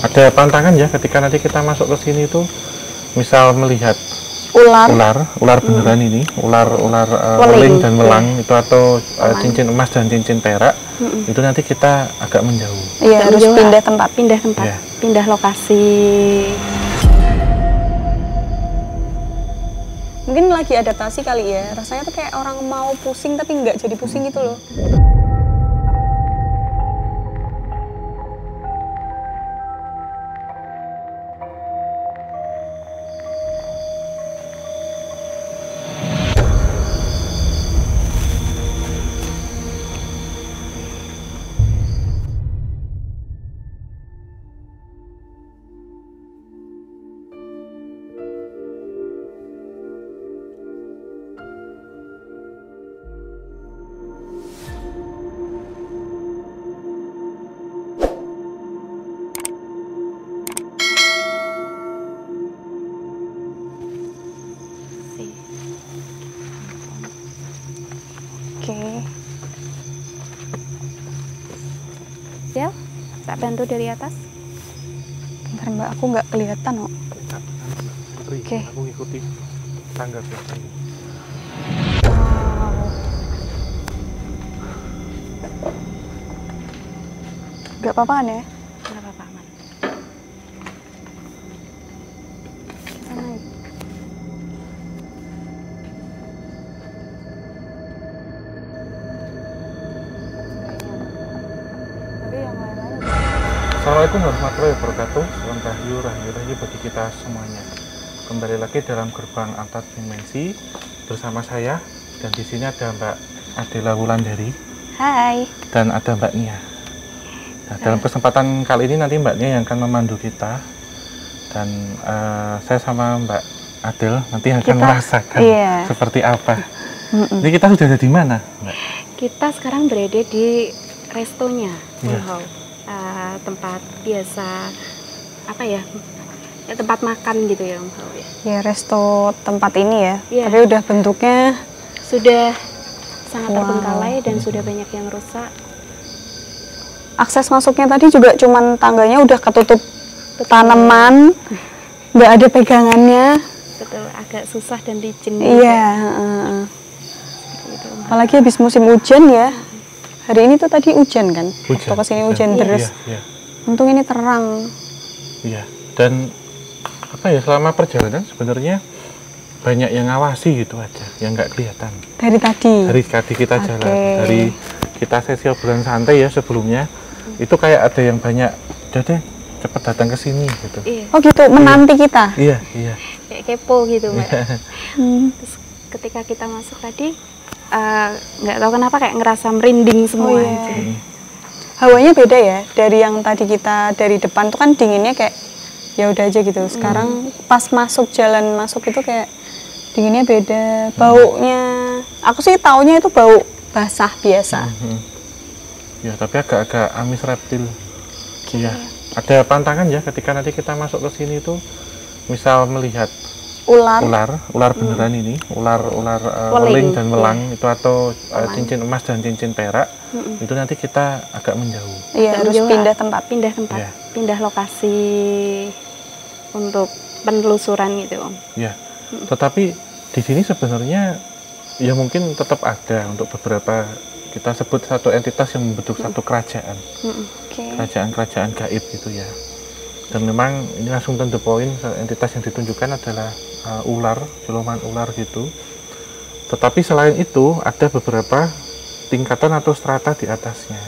Ada pantangan ya ketika nanti kita masuk ke sini tuh, misal melihat ular beneran ini, ular weling dan welang itu, atau cincin emas dan cincin perak, itu nanti kita agak menjauh. Iya, harus pindah tempat, Ya. pindah lokasi. Mungkin lagi adaptasi kali ya, rasanya tuh kayak orang mau pusing tapi nggak jadi pusing gitu loh. Oke. Ya, tak bantu dari atas. Bentar Mbak, aku nggak kelihatan kok. Oke. Aku ngikuti tangga belakang. Nggak apa-apa kan ya? Nggak apa-apa, aman. Kita naik. Tapi yang lain-lain. Assalamualaikum warahmatullahi wabarakatuh. Salam rahayu bagi kita semuanya. Kembali lagi dalam gerbang antar dimensi bersama saya, dan di sini ada Mbak Adela Wulandari. Hai. Dan ada Mbak Nia. Nah, dalam kesempatan kali ini nanti Mbak Nia yang akan memandu kita, dan saya sama Mbak Adel nanti akan merasakan seperti apa. Ini kita sudah ada di mana, Mbak? Kita sekarang berada di restonya, Iya. tempat biasa apa ya? Tempat makan gitu ya, Om Hao ya. Ya resto tempat ini ya. Iya. Tapi udah bentuknya Sudah sangat terbengkalai dan sudah banyak yang rusak. akses masuknya tadi juga cuman tangganya udah ketutup tanaman, nggak ada pegangannya. Betul, agak susah dan licin. Iya. Gitu, Om Hao. Apalagi habis musim hujan ya. Hari ini tuh tadi hujan kan? Hujan, Waktu kesini hujan terus. Iya, iya. Untung ini terang. Iya, dan apa ya, selama perjalanan sebenarnya banyak yang ngawasi gitu aja, yang nggak kelihatan. Dari tadi. Dari tadi kita jalan, dari kita sesi obrolan santai ya sebelumnya, itu kayak ada yang banyak, udah deh cepet datang ke sini gitu. Iya. Oh gitu, menanti kita. Iya, iya. Kayak kepo gitu, Mbak. Iya. Terus ketika kita masuk tadi, nggak tahu kenapa kayak ngerasa merinding semua. Oh, iya. Aja. Hawanya beda ya, dari yang tadi kita dari depan tuh kan dinginnya kayak ya udah aja gitu. Sekarang pas masuk jalan masuk itu kayak dinginnya beda, baunya. Aku sih taunya itu bau basah biasa. Ya, tapi agak-agak amis reptil. Iya. Ada pantangan ya ketika nanti kita masuk ke sini tuh, misal melihat ular beneran ini, ular weling dan welang itu, atau cincin emas dan cincin perak, itu nanti kita agak menjauh. Iya, harus pindah tempat. Iya. Pindah lokasi untuk penelusuran gitu, Om. Ya, tetapi di sini sebenarnya ya mungkin tetap ada untuk beberapa, kita sebut satu entitas yang membentuk satu kerajaan, kerajaan gaib gitu ya. Dan memang ini langsung to the point, entitas yang ditunjukkan adalah ular, siluman ular gitu. Tetapi selain itu ada beberapa tingkatan atau strata di atasnya.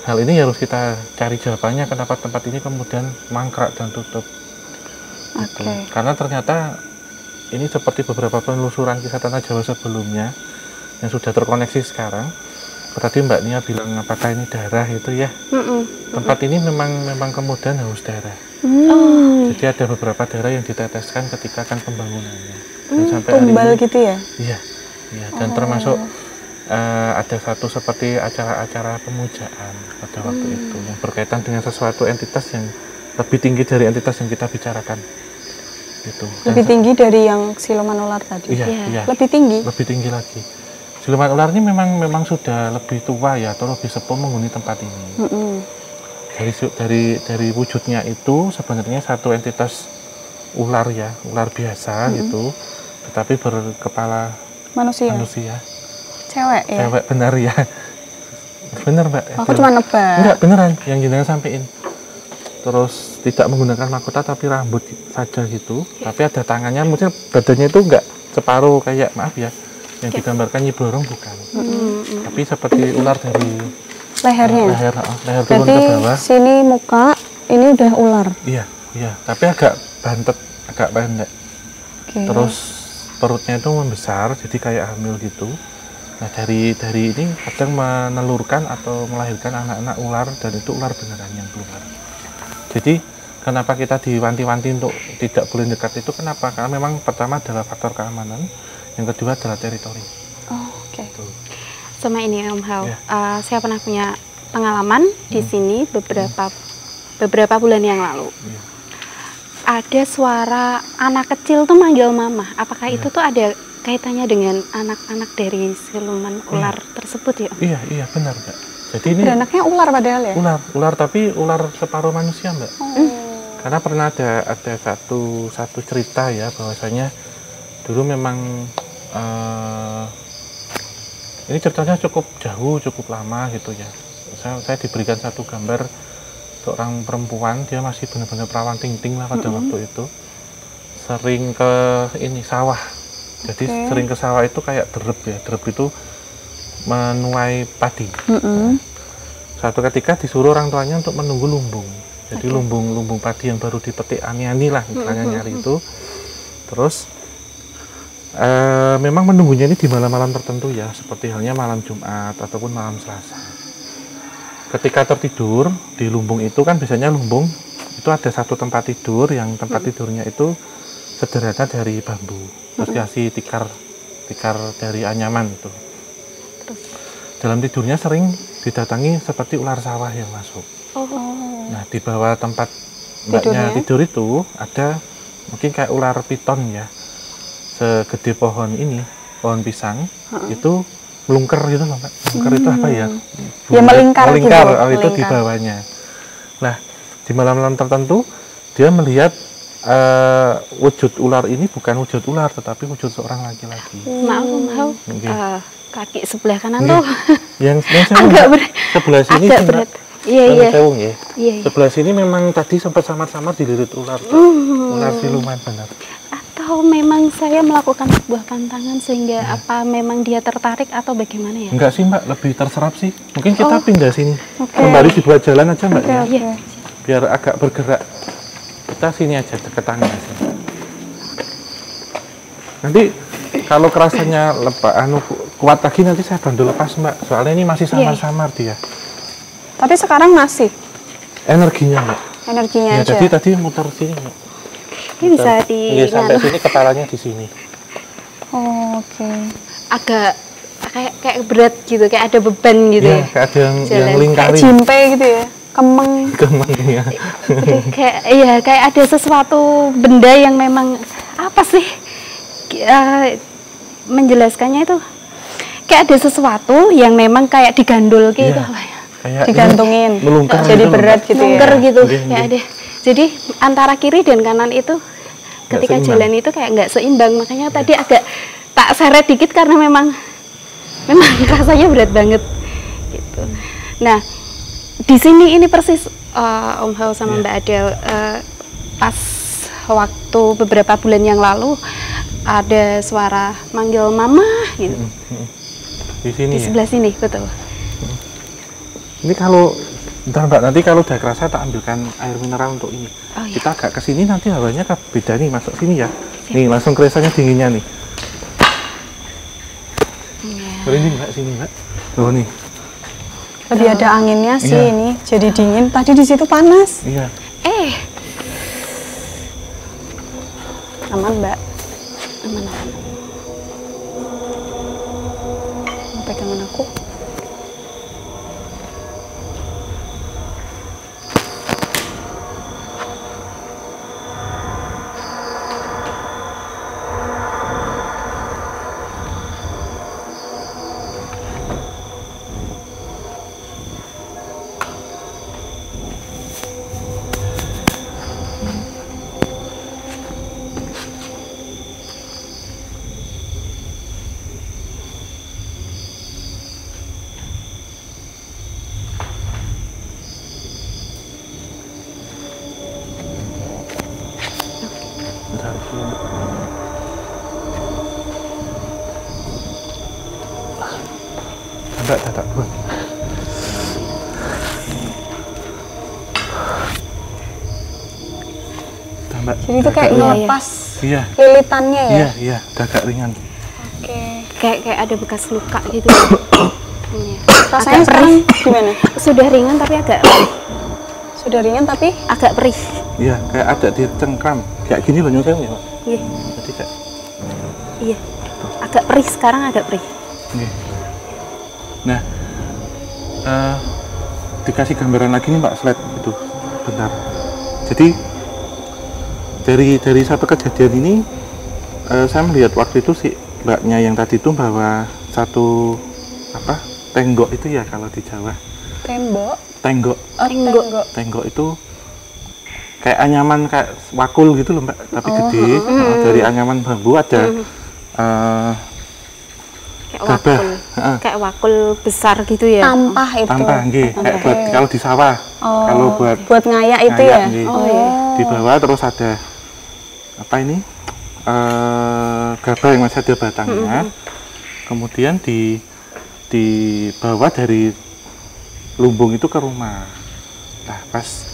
Hal ini harus kita cari jawabannya, kenapa tempat ini kemudian mangkrak dan tutup. Gitu. Karena ternyata ini seperti beberapa penelusuran kisah tanah Jawa sebelumnya yang sudah terkoneksi sekarang. Tadi Mbak Nia bilang apakah ini darah itu ya. Tempat ini memang kemudian haus darah. Jadi ada beberapa darah yang diteteskan ketika kan pembangunannya. Dan sampai tumbal hari ini, gitu ya? Iya, iya. Dan termasuk ada satu seperti acara-acara pemujaan pada waktu itu yang berkaitan dengan sesuatu entitas yang lebih tinggi dari entitas yang kita bicarakan. Gitu. Lebih tinggi dari yang siluman ular tadi. Iya, iya. Lebih tinggi. Lebih tinggi lagi. Siluman ular ini memang sudah lebih tua ya atau lebih sepuh menghuni tempat ini. Dari wujudnya itu sebenarnya satu entitas ular ya, ular biasa gitu, tetapi berkepala manusia. Cewek ya? Cewek, benar ya. Benar Mbak. Aku cuma nebak. Enggak, beneran yang jenengan sampein. Terus tidak menggunakan mahkota tapi rambut saja gitu. Tapi ada tangannya, mungkin badannya itu enggak separuh kayak, maaf ya, yang digambarkan Nyi Blorong bukan. Tapi seperti ular dari lehernya. Leher turun ke bawah. Sini muka, ini udah ular. Iya, tapi agak bantet, agak pendek. Terus perutnya itu membesar, jadi kayak hamil gitu. Nah dari ini kadang menelurkan atau melahirkan anak-anak ular, dan itu ular beneran yang keluar. Jadi kenapa kita diwanti-wanti untuk tidak boleh dekat itu, kenapa? Karena memang pertama adalah faktor keamanan, yang kedua adalah teritori. Sama ini Om Hao, saya pernah punya pengalaman di sini beberapa bulan yang lalu. Ada suara anak kecil tuh manggil mama. Apakah itu tuh ada kaitannya dengan anak-anak dari siluman ular tersebut ya? Iya benar Mbak. Jadi ini anaknya ular padahal ya? Ular tapi ular separuh manusia Mbak. Karena pernah ada satu cerita ya, bahwasanya dulu memang ini ceritanya cukup jauh, cukup lama gitu ya. Saya diberikan satu gambar seorang perempuan, dia masih benar-benar perawan ting-ting lah pada waktu itu, sering ke sawah. Jadi sering ke sawah itu kayak derep ya, derep itu menuai padi. Suatu ketika disuruh orang tuanya untuk menunggu lumbung. Jadi lumbung padi yang baru dipetik ani-ani lah, misalnya nyari itu. Terus memang menunggunya ini di malam-malam tertentu ya, seperti halnya malam Jumat ataupun malam Selasa. Ketika tertidur di lumbung itu kan biasanya lumbung itu ada satu tempat tidur, yang tempat tidurnya itu sederhana dari bambu, terus dikasih tikar dari anyaman itu. Dalam tidurnya sering didatangi seperti ular sawah yang masuk. Nah di bawah tempat mbaknya tidur itu ada mungkin kayak ular piton ya, segede pohon pisang itu melungker gitu loh Mbak. Melungker itu apa ya? Ya melingkar gitu. Itu di bawahnya. Nah di malam-malam tertentu dia melihat wujud ular ini bukan wujud ular tetapi wujud seorang laki-laki. Maaf Om Hao, kaki sebelah kanan tuh yang agak berat. Sebelah sini agak berat. Iya. Sebelah sini memang tadi sempat samar-samar dililit ular. Ular siluman benar. Atau memang saya melakukan sebuah pantangan sehingga apa memang dia tertarik atau bagaimana ya? Enggak sih Mbak, lebih terserap sih. Mungkin kita pindah sini. Kembali dibuat jalan aja Mbak ya. Biar agak bergerak. Kita sini aja, ke tangga sini. Nanti kalau kerasanya kuat lagi nanti saya bantu lepas Mbak. Soalnya ini masih samar-samar dia. Tapi sekarang masih? Energinya Mbak. Energinya ya, aja? Tadi muter sini Mbak. Ini bisa sampai sini, kepalanya di sini. Oke. Agak kayak berat gitu, kayak ada beban gitu ya. Kayak ada yang lingkari. Kayak jimpe gitu ya. Kemeng ya. kayak ada sesuatu benda yang memang apa sih menjelaskannya itu, kayak ada sesuatu yang memang kayak digandul gitu apa ya? Kayak digantungin, melungker jadi berat gitu melungker ya. Gitu kayak ada. Jadi antara kiri dan kanan itu ketika jalan itu kayak nggak seimbang, makanya tadi agak tak seret dikit karena memang rasanya berat banget gitu. Nah di sini ini persis Om Hao sama Mbak Adel pas waktu beberapa bulan yang lalu ada suara manggil mama gitu. Di sini. Di sebelah sini betul. Ini kalau bentar Mbak, nanti kalau udah kerasa tak ambilkan air mineral untuk ini. Kita agak ke sini nanti hawanya beda nih, masuk sini ya. Siap. Nih langsung kerasanya dinginnya nih. Merinding Mbak sini Mbak. Loh nih. Lebih ada anginnya sih ini, jadi dingin. Tadi di situ panas. Iya. Aman Mbak. Aman. Pegangan aku. agak kuat. Mbak, jadi itu kayak ngelepas iya. lilitannya ya? Iya, udah agak ringan. Oke. Kayak ada bekas luka gitu. Iya. Rasanya sekarang gimana? Sudah ringan tapi agak Sudah ringan tapi agak perih. Iya, kayak ada di cengkram. Kayak gini loh nyusahnya, Pak. Iya. Jadi kayak Iya. Agak perih, sekarang agak perih. iya. Nah, dikasih gambaran lagi nih Mbak, slide itu. Bentar. Jadi dari satu kejadian ini saya melihat waktu itu si mbaknya yang tadi itu bawa satu tenggok itu ya kalau di Jawa. tembok. Tenggok. Oh, tenggok. Tenggok itu kayak anyaman kayak wakul gitu loh Mbak, tapi gede. Dari anyaman bambu ada Kayak wakul. Kayak wakul besar gitu ya. Tampah itu. Tampah, nggih. Kayak buat kalau di sawah. Kalau buat ngayak itu ya. Nggih. Oh iya. Di bawah terus ada apa ini? Gabah yang masih ada batangnya. Kemudian dibawa dari lumbung itu ke rumah. Nah, pas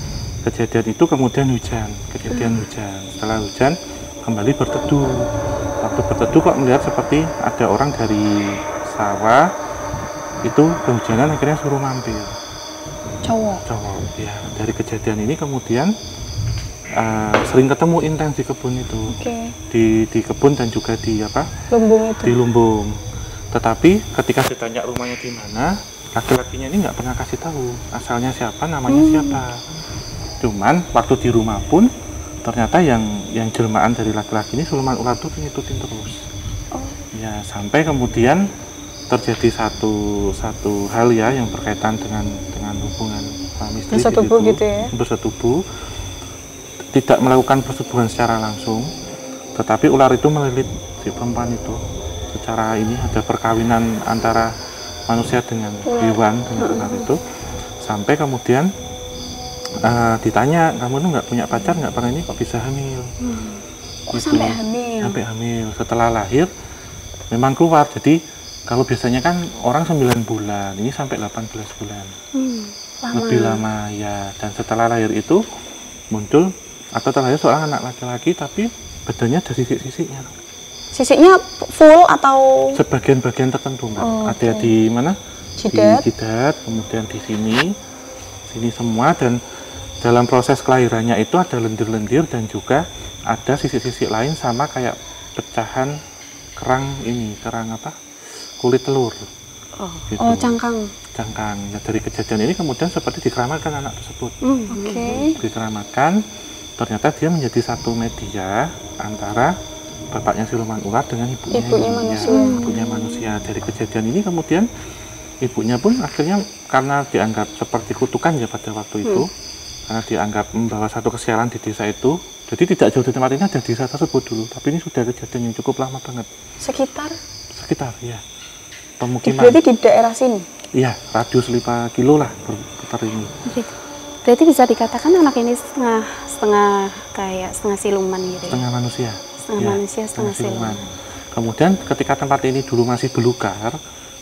kejadian itu kemudian hujan. Setelah hujan kembali berteduh. Waktu berteduh kok melihat seperti ada orang dari sawah itu kehujanan, akhirnya suruh mampir. Cowok. Ya, dari kejadian ini kemudian sering ketemu intens di kebun itu. Oke. Di kebun dan juga di Lumbung itu. di lumbung. Tetapi ketika ditanya rumahnya di mana, laki-lakinya ini nggak pernah kasih tahu asalnya siapa, namanya siapa. Cuman waktu di rumah pun ternyata yang jelmaan dari laki-laki ini siluman ular itu ngikutin terus. Ya, sampai kemudian terjadi satu hal ya yang berkaitan dengan hubungan suami istri bersetubuh gitu ya. Bersetubuh, tidak melakukan persetubuhan secara langsung, tetapi ular itu melilit si perempuan itu. Secara ini ada perkawinan antara manusia dengan hewan, dengan ular itu, sampai kemudian ditanya, kamu tuh nggak punya pacar, nggak pernah ini, kok bisa hamil? Kok sampai hamil? Sampai hamil. Setelah lahir memang keluar. Jadi kalau biasanya kan orang 9 bulan, ini sampai 18 bulan. Lebih lama ya. Dan setelah lahir itu muncul atau terlahir seorang anak laki-laki, tapi badannya ada sisik-sisiknya. Sisiknya full atau sebagian-bagian tertentu Mbak. Ada di mana? Jidat. Di jidat, kemudian di sini semua, dan dalam proses kelahirannya itu ada lendir-lendir dan juga ada sisik-sisik lain sama kayak pecahan kerang kulit telur. Gitu. Cangkang. Nah, dari kejadian ini kemudian seperti dikeramatkan anak tersebut. Dikeramatkan, ternyata dia menjadi satu media antara bapaknya siluman ular dengan ibunya manusia. Ibunya manusia. Dari kejadian ini kemudian ibunya pun akhirnya karena dianggap seperti kutukan ya pada waktu itu, karena dianggap membawa satu kesialan di desa itu. Jadi tidak jauh dari tempat ini ada desa tersebut dulu, tapi ini sudah kejadian yang cukup lama banget. Sekitar ya. Pemukiman. Berarti di daerah sini? Iya, radius 5 kilo lah berputar ini. Berarti bisa dikatakan anak ini setengah siluman gitu ya? Setengah manusia. Setengah siluman. Kemudian ketika tempat ini dulu masih belukar,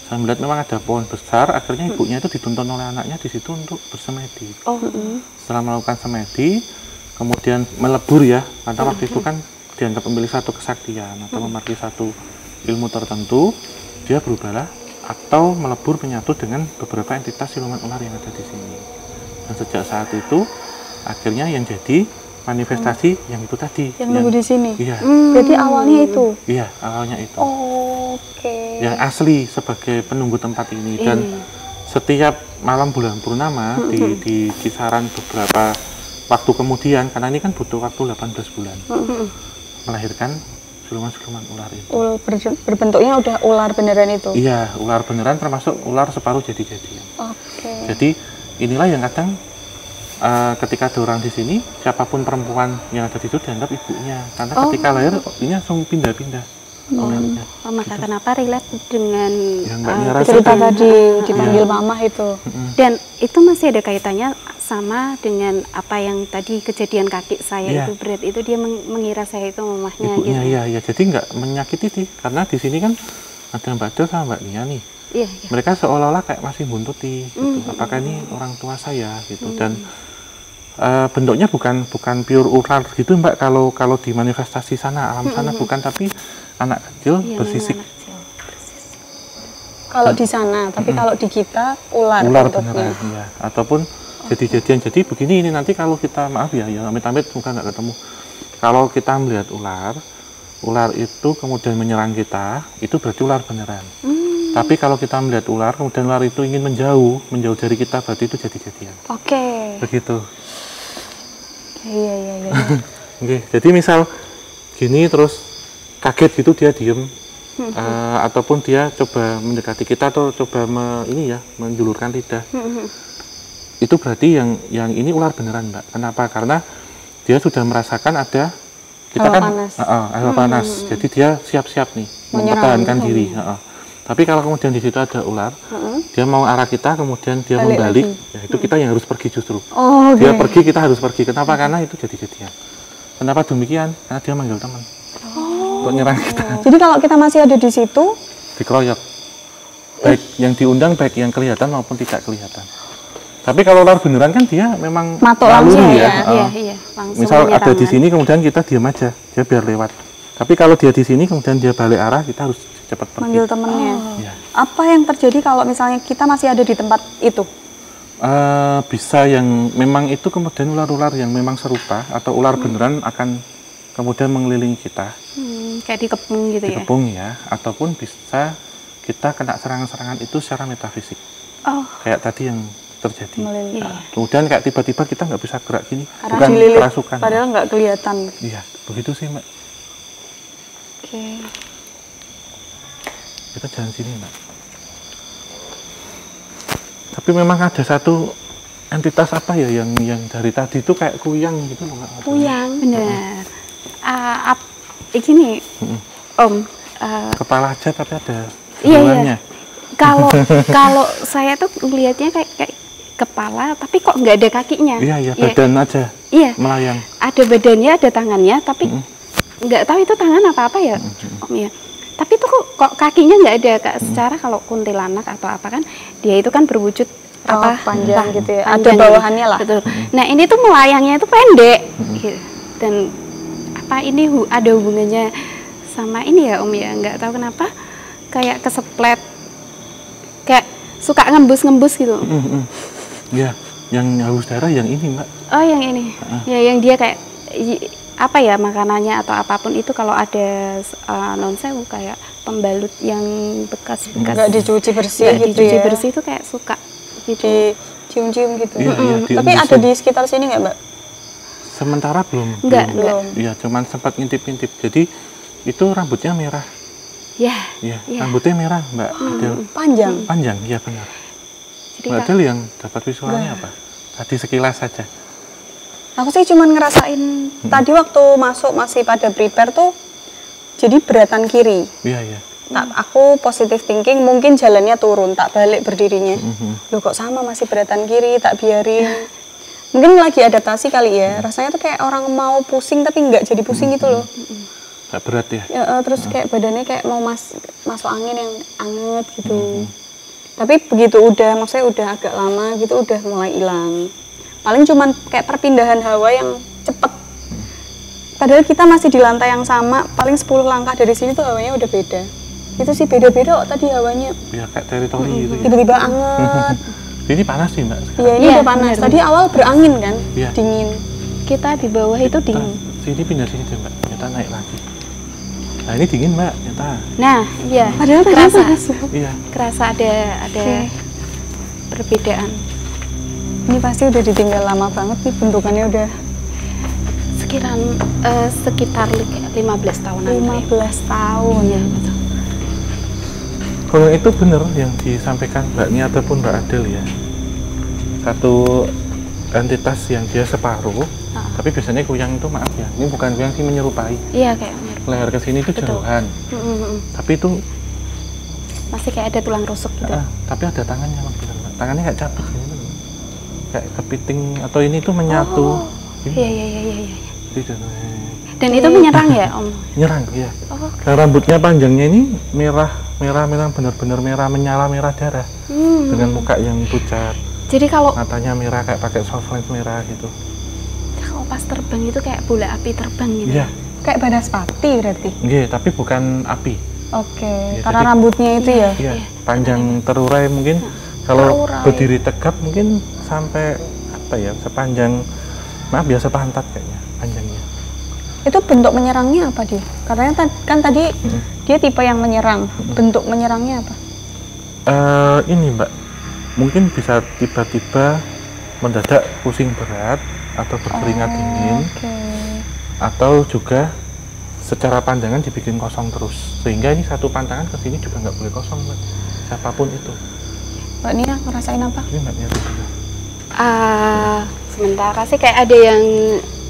saya melihat memang ada pohon besar, akhirnya ibunya itu dituntun oleh anaknya di situ untuk bersemedi. Setelah melakukan semedi, kemudian melebur ya, karena waktu itu kan dianggap memiliki satu kesaktian atau memiliki satu ilmu tertentu, dia berubahlah atau melebur menyatu dengan beberapa entitas siluman ular yang ada di sini. Dan sejak saat itu akhirnya yang jadi manifestasi yang itu tadi. Yang nunggu di sini? Iya. Berarti awalnya itu? Iya, awalnya itu. Oke. Yang asli sebagai penunggu tempat ini. Dan setiap malam bulan purnama di kisaran beberapa waktu kemudian, karena ini kan butuh waktu 18 bulan, melahirkan siluman-siluman ular itu. Berbentuknya udah ular beneran itu? Iya, ular beneran termasuk ular separuh jadi-jadian. Jadi inilah yang kadang ketika ada orang di sini, siapapun perempuan yang ada di situ dianggap ibunya, karena ketika lahir ini langsung pindah-pindah. Maka kenapa relate dengan cerita tadi dipanggil mamah itu? Dan itu masih ada kaitannya sama dengan apa yang tadi kejadian kaki saya itu, berarti itu dia mengira saya itu mamahnya ibunya, gitu. Iya, jadi nggak menyakiti sih, karena di sini kan ada Mbak Del sama Mbak Nia nih. Iya, iya. Mereka seolah-olah kayak masih buntuti gitu. Apakah ini orang tua saya gitu. Dan bentuknya bukan pure ular gitu Mbak, kalau di manifestasi sana, alam sana bukan, tapi anak kecil bersisik. Kalau di sana, tapi kalau di kita ular beneran ya. Ataupun jadi-jadian. Jadi begini, ini nanti kalau kita maaf ya amit-amit semoga nggak ketemu. Kalau kita melihat ular itu kemudian menyerang kita, itu berarti ular beneran. Tapi kalau kita melihat ular, kemudian ular itu ingin menjauh dari kita, berarti itu jadi-jadian. Oke. Begitu. Iya. Oke, jadi misal gini terus kaget gitu dia diem, ataupun dia coba mendekati kita atau coba menjulurkan lidah. Itu berarti yang ini ular beneran Mbak. Kenapa? Karena dia sudah merasakan ada hawa panas. Jadi dia siap-siap nih mempertahankan diri. Tapi kalau kemudian di situ ada ular, dia mau arah kita, kemudian dia membalik, ya itu kita yang harus pergi justru. Dia pergi, kita harus pergi. Kenapa? Karena itu jadi-jadian. Kenapa demikian? Karena dia manggil teman untuk nyerang kita. Jadi kalau kita masih ada di situ, dikeroyok. Baik yang diundang, baik yang kelihatan maupun tidak kelihatan. Tapi kalau ular beneran kan dia memang langsung ya. Iya, misal ada di sini, kemudian kita diam aja, dia biar lewat. Tapi kalau dia di sini, kemudian dia balik arah, kita harus cepat pergi. Manggil temennya. Ya. Apa yang terjadi kalau misalnya kita masih ada di tempat itu? Bisa yang memang itu kemudian ular-ular yang memang serupa atau ular beneran akan kemudian mengelilingi kita. Kayak dikepung gitu ya? Dikepung ya, ataupun bisa kita kena serangan-serangan itu secara metafisik. Kayak tadi yang terjadi. Kemudian kayak tiba-tiba kita nggak bisa gerak gini, karena bukan dililit, kerasukan. Padahal nggak kelihatan. Iya, begitu sih Mbak. Oke. Kita jalan sini Mbak. Tapi memang ada satu entitas apa ya yang dari tadi itu kayak kuyang gitu loh Mbak. Kuyang, bener. Gini, Om. Kepala aja tapi ada iya. Kalau saya tuh melihatnya kayak kepala, tapi kok nggak ada kakinya. Iya, badan aja. Iya. Melayang. Ada badannya, ada tangannya, tapi nggak tahu itu tangan apa ya, Om ya. Tapi tuh kok kakinya nggak ada, Kak. Secara kalau kuntilanak atau apa kan, dia itu kan berwujud panjang gitu ya. Ada bawahannya lah. Betul. Nah ini tuh melayangnya itu pendek, gitu. Dan apa ini ada hubungannya sama ini ya Om ya? Nggak tahu kenapa, kayak keseplet, kayak suka ngembus-ngembus gitu. Ya, yang haus darah yang ini Mbak. Oh yang ini, ya yang dia kayak apa ya makanannya atau apapun itu kalau ada non-sewu kayak pembalut yang bekas-bekas nggak dicuci bersih nggak gitu dicuci ya. bersih itu kayak suka gitu. Cium-cium gitu. Iya, tapi ada di sekitar sini nggak Mbak? Sementara belum. Enggak. Iya, cuman sempat ngintip-ngintip. Jadi itu rambutnya merah. Ya. Rambutnya merah Mbak Adel. Panjang, iya benar. Jadi Mbak Adel yang dapat visualnya apa? Tadi sekilas saja. Aku sih cuman ngerasain tadi waktu masuk masih pada prepare tuh jadi beratan kiri. Iya. Aku positive thinking mungkin jalannya turun, tak balik berdirinya. Loh kok sama masih beratan kiri, tak biarin. Mungkin lagi adaptasi kali ya. Rasanya tuh kayak orang mau pusing tapi nggak jadi pusing gitu loh. Gak berat ya? Terus kayak badannya kayak mau masuk angin yang anget gitu. Tapi begitu maksudnya udah agak lama gitu udah mulai hilang. Paling cuman kayak perpindahan hawa yang cepet. Padahal kita masih di lantai yang sama, paling 10 langkah dari sini tuh hawanya udah beda. Itu sih beda-beda kok tadi hawanya. Ya kayak teritori gitu ya. Tiba-tiba anget. Ini panas sih Mbak? Iya ini udah panas. Tadi awal berangin kan, dingin. Kita di bawah itu dingin. Sini pindah sini deh Mbak, kita naik lagi. Nah ini dingin Mbak, nyata. Nah iya, padahal kerasa. Iya. Kerasa ada perbedaan. Ini pasti udah ditinggal lama banget nih, bentukannya udah sekitar 15 tahunan. 15 tahun. Iya, betul. Kalau itu benar yang disampaikan Mbak Nia ataupun Mbak Adel ya. Satu entitas yang dia separuh, tapi biasanya kuyang itu maaf ya, ini bukan kuyang sih menyerupai. Iya kayak menyerupai. Leher ke sini itu jauhan. Tapi itu masih kayak ada tulang rusuk gitu. Tapi ada tangannya Mbak. Tangannya kayak cabut gitu. Kayak kepiting atau ini tuh menyatu. Iya. Gitu. Dan itu menyerang ya Om? Menyerang, iya. Dan rambutnya panjangnya ini merah merah benar-benar merah, menyala merah darah, dengan muka yang pucat. Jadi kalau matanya merah kayak pakai soft lens merah gitu. Kalau pas terbang itu kayak bola api terbang gitu. Iya. Kayak Banaspati berarti. Iya, tapi bukan api. Oke, Ya, karena jadi, rambutnya itu ya. Iya, panjang terurai mungkin. Kalau berdiri tegap mungkin sampai apa ya, sepanjang biasa pantat kayaknya panjangnya. Itu bentuk menyerangnya apa dia? Katanya kan tadi dia tipe yang menyerang. Bentuk menyerangnya apa? Ini Mbak, mungkin bisa tiba-tiba mendadak pusing berat atau berkeringat dingin, atau juga secara pandangan dibikin kosong terus, sehingga ini satu pandangan ke sini juga nggak boleh kosong Mbak, siapapun itu. Mbak Nia ngerasain apa? Ini Mbak Nia juga. Sementara sih kayak ada yang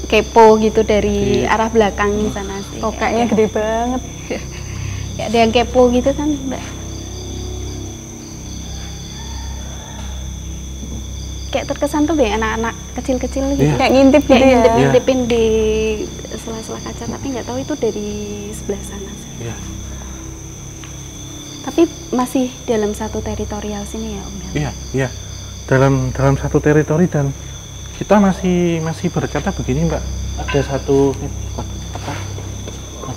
kepo gitu dari arah belakang sana sih. Oh, kayaknya gede banget. Ya, ada yang kepo gitu kan Mbak. Kayak terkesan tuh banyak anak-anak kecil-kecil gitu. Kayak ngintip gitu Kayak ya. ngintip-ngintipin di sela-sela kaca, tapi nggak tahu itu dari sebelah sana sih. Iya. Tapi masih dalam satu teritorial sini ya Om? Iya. Dalam satu teritori, dan kita masih berkata begini Mbak, ada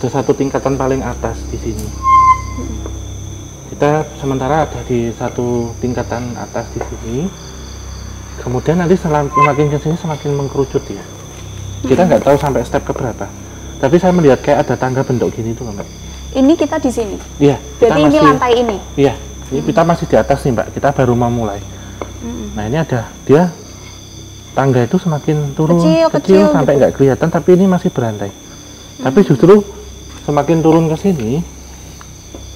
satu tingkatan paling atas di sini. Kita sementara ada di satu tingkatan atas di sini. Kemudian nanti semakin ke sini semakin mengkerucut ya. Kita nggak tahu sampai step keberapa. Tapi saya melihat kayak ada tangga bentuk gini tuh Mbak. Ini kita di sini. Iya. Berarti ini lantai ini. Iya. Ini kita masih di atas nih Mbak. Kita baru mau mulai. Nah ini ada dia tangga itu semakin turun kecil sampai nggak kelihatan, tapi ini masih berantai. Tapi justru semakin turun ke sini,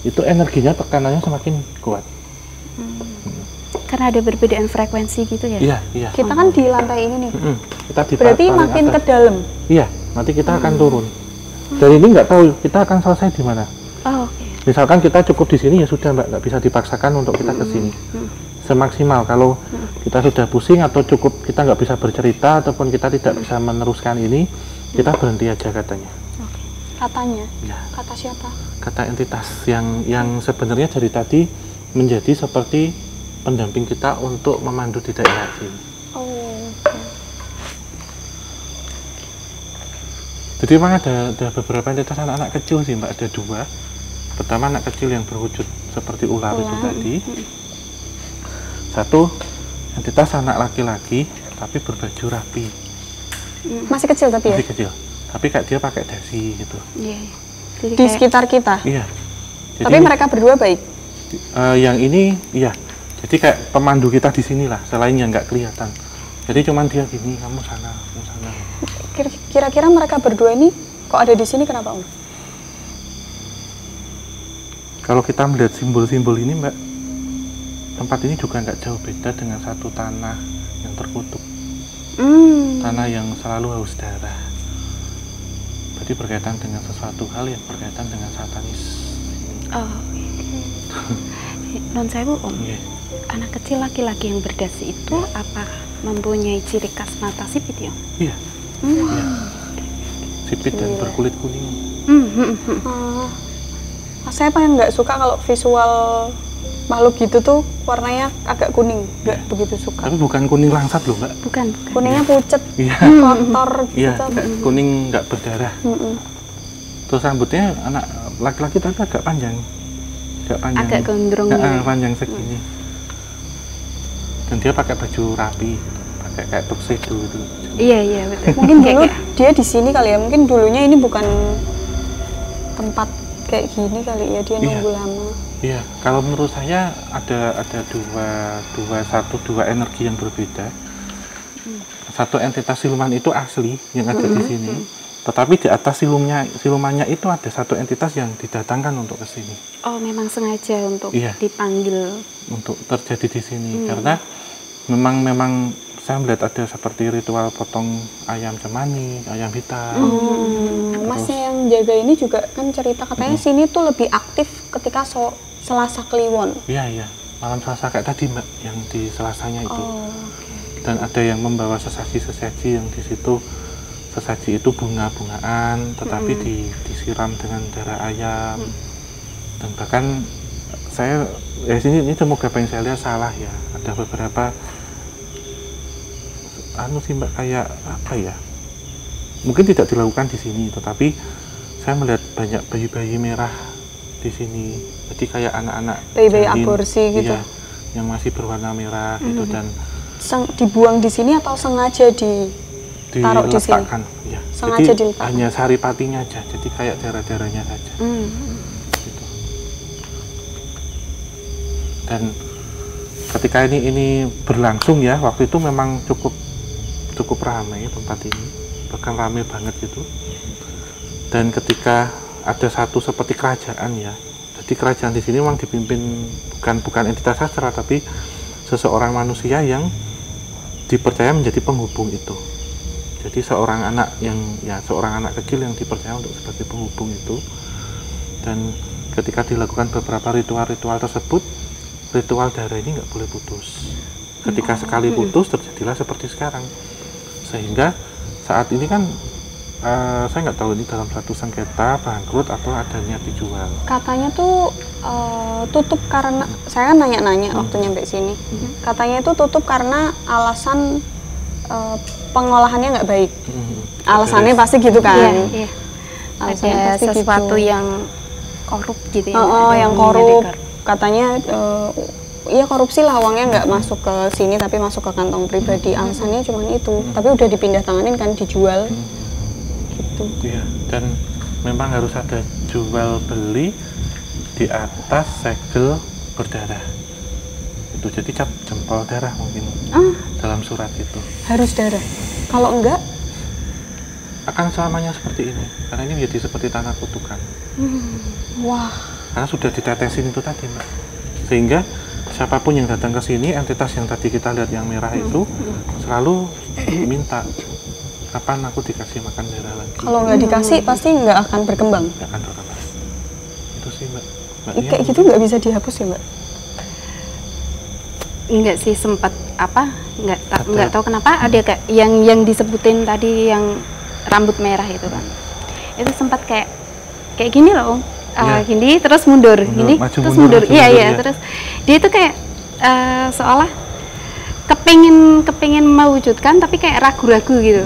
itu energinya tekanannya semakin kuat. Karena ada perbedaan frekuensi gitu ya? Iya. Kita kan di lantai ini nih. Kita di Berarti paling makin atas. ke dalam. Iya, nanti kita akan turun. Dan ini nggak tahu kita akan selesai di mana. Oh, oke. Misalkan kita cukup di sini ya sudah Mbak, nggak bisa dipaksakan untuk kita ke sini. Semaksimal kalau kita sudah pusing atau cukup kita nggak bisa bercerita ataupun kita tidak bisa meneruskan ini, kita berhenti aja katanya. Katanya. Ya. Kata siapa? Kata entitas yang sebenarnya dari tadi menjadi seperti pendamping kita untuk memandu di daerah sini. Oh. Jadi memang ada beberapa entitas anak-anak kecil sih Mbak, ada dua. Pertama anak kecil yang berwujud seperti ular itu tadi. Satu entitas anak laki-laki tapi berbaju rapi. Masih kecil tapi ya? Masih kecil. Tapi kayak dia pakai dasi gitu. Iya. Jadi Di sekitar kita. Iya. Jadi, Tapi mereka berdua baik. Yang ini iya. Jadi kayak pemandu kita di sini lah, selain yang nggak kelihatan. Jadi cuman dia gini, kamu sana, kamu sana. Kira-kira mereka berdua ini kok ada di sini kenapa Om? Kalau kita melihat simbol-simbol ini Mbak, tempat ini juga nggak jauh beda dengan satu tanah yang terkutuk. Tanah yang selalu haus darah. Berarti berkaitan dengan sesuatu hal yang berkaitan dengan satanis. Oh, non sewu Om. Yeah. Anak kecil laki-laki yang berdasi itu apa mempunyai ciri khas mata sipit ya? Iya. Iya. Sipit dan berkulit kuning. Saya paling nggak suka kalau visual makhluk gitu tuh warnanya agak kuning, nggak begitu suka. Tapi bukan kuning langsat loh Mbak. Bukan. Kuningnya pucet, Iya. kotor Iya, gitu. kuning nggak berdarah. Terus rambutnya anak laki-laki tapi agak panjang. Agak gondrong. Panjang segini. Dan dia pakai baju rapi, pakai kayak tuxedo itu. Iya betul. Mungkin dulu dia di sini kali ya, mungkin dulunya ini bukan tempat kayak gini kali ya, dia nunggu lama. Iya, kalau menurut saya ada dua energi yang berbeda. Satu entitas siluman itu asli yang ada di sini, tetapi di atas silumannya itu ada satu entitas yang didatangkan untuk ke sini. Oh, memang sengaja untuk dipanggil untuk terjadi di sini karena memang saya melihat ada seperti ritual potong ayam cemani, ayam hitam. Masnya yang jaga ini juga kan cerita katanya sini tuh lebih aktif ketika Selasa Kliwon. Iya, malam Selasa kayak tadi Mbak, yang di Selasanya itu. Dan ada yang membawa sesaji-sesaji yang di situ, sesaji itu bunga-bungaan, tetapi disiram dengan darah ayam. Dan bahkan saya ini semoga apa yang saya lihat salah ya. Ada beberapa sih Mbak, kayak apa ya? Mungkin tidak dilakukan di sini, tetapi saya melihat banyak bayi-bayi merah di sini. Jadi kayak anak-anak bayi-bayi aborsi gitu. Iya, yang masih berwarna merah gitu, dan dibuang di sini atau sengaja ditaruh di sini? Ya. Sengaja jadi diletakkan. hanya saripatinya aja, jadi kayak darah-darahnya saja. Gitu. Dan ketika ini berlangsung ya, waktu itu memang cukup ramai tempat ini, bahkan ramai banget gitu. Dan ketika ada satu seperti kerajaan ya, jadi kerajaan di sini memang dipimpin bukan entitas sastra, tapi seseorang manusia yang dipercaya menjadi penghubung itu. Jadi seorang anak kecil yang dipercaya untuk sebagai penghubung itu. Dan ketika dilakukan beberapa ritual-ritual tersebut, ritual darah ini nggak boleh putus. Ketika sekali putus, terjadilah seperti sekarang. Sehingga saat ini kan saya nggak tahu ini dalam satu sengketa, bangkrut, atau ada niat dijual. Katanya tuh tutup karena, saya kan nanya-nanya waktu nyampe sini. Katanya itu tutup karena alasan pengolahannya nggak baik. Alasannya pasti gitu kan? Iya. Ada sesuatu gitu. Yang korup gitu ya? Yang korup. Katanya ya korupsi lah, uangnya nggak masuk ke sini tapi masuk ke kantong pribadi. Alasannya cuma itu. Tapi udah dipindah tanganin kan, dijual. Gitu. Iya, dan memang harus ada jual beli di atas segel berdarah. Itu jadi cap jempol darah mungkin dalam surat itu. Harus darah. Kalau enggak akan selamanya seperti ini, karena ini menjadi seperti tanah kutukan. Wah. Karena sudah ditetesin itu tadi, Mbak. Sehingga siapapun yang datang ke sini, entitas yang tadi kita lihat yang merah itu selalu minta, kapan aku dikasih makan darah lagi. Kalau nggak dikasih pasti nggak akan berkembang. Nggak akan berkembang. Itu sih Mbak. Kayak gitu nggak bisa dihapus ya Mbak? Enggak sih, sempat nggak tahu kenapa ada kayak yang disebutin tadi yang rambut merah itu kan. Itu sempat kayak gini loh. Gini terus mundur, gini terus mundur. Iya, terus dia itu kayak seolah kepengin mewujudkan tapi kayak ragu-ragu gitu.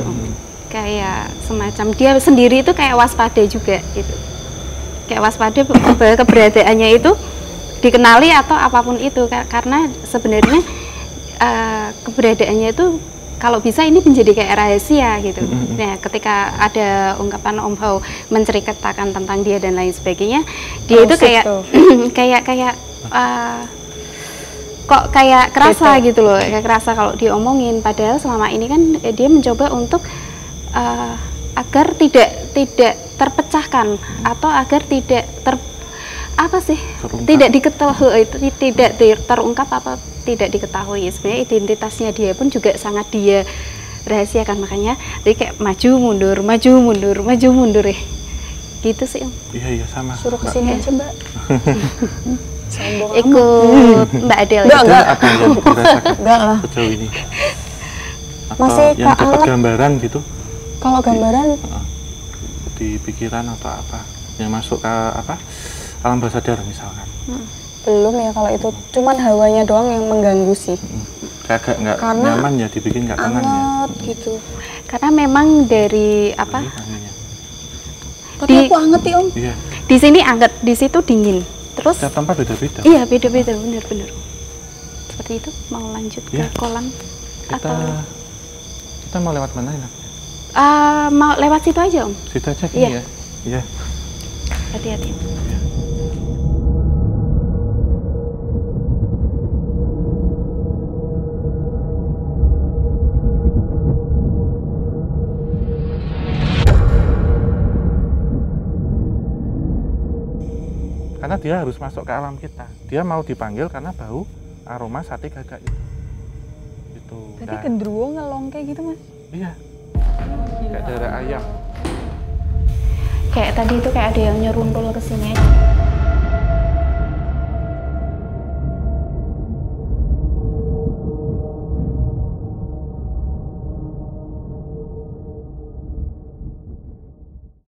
Kayak semacam dia sendiri itu kayak waspada juga gitu. Kayak waspada bahwa keberadaannya itu dikenali atau apapun itu, karena sebenarnya keberadaannya itu kalau bisa ini menjadi kayak rahasia gitu. Nah, ketika ada ungkapan Om Hao menceritakan tentang dia dan lain sebagainya, dia itu kayak kok kayak kerasa gitu loh, kayak kerasa kalau diomongin. Padahal selama ini kan dia mencoba untuk agar tidak terpecahkan atau agar tidak tidak diketahui, tidak terungkap apa tidak diketahui. Sebenarnya identitasnya dia pun juga sangat dia rahasiakan, makanya dia kayak maju mundur ya. Gitu sih Om. Iya sama. Suruh kesini aja Mbak. Ikut Mbak Adel. Enggak. Apa yang dirasakan enggak lah sejauh ini? Atau masih yang dapat gambaran gitu? Kalau gambaran di pikiran atau apa yang masuk ke alam bawah sadar misalkan? Belum ya kalau itu, cuman hawanya doang yang mengganggu sih. Kayak nggak nyaman ya, dibikin nggak tenang ya. Gitu. Karena memang dari apa? Tapi aku anget ya Om. Iya. Di sini anget, di situ dingin. Terus setiap tempat beda-beda. Iya, beda-beda, benar-benar. Seperti itu, mau lanjut ke kolam kita mau lewat mana enaknya? Mau lewat situ aja Om. Situ aja gini ya. Iya. Hati-hati. Ya. Karena dia harus masuk ke alam kita. Dia mau dipanggil karena bau aroma sate gagak itu. Gitu. Berarti genderuwo ngelong kayak gitu Mas? Iya. Kayak darah ayam. Kayak tadi itu kayak ada yang nyerundul ke sini.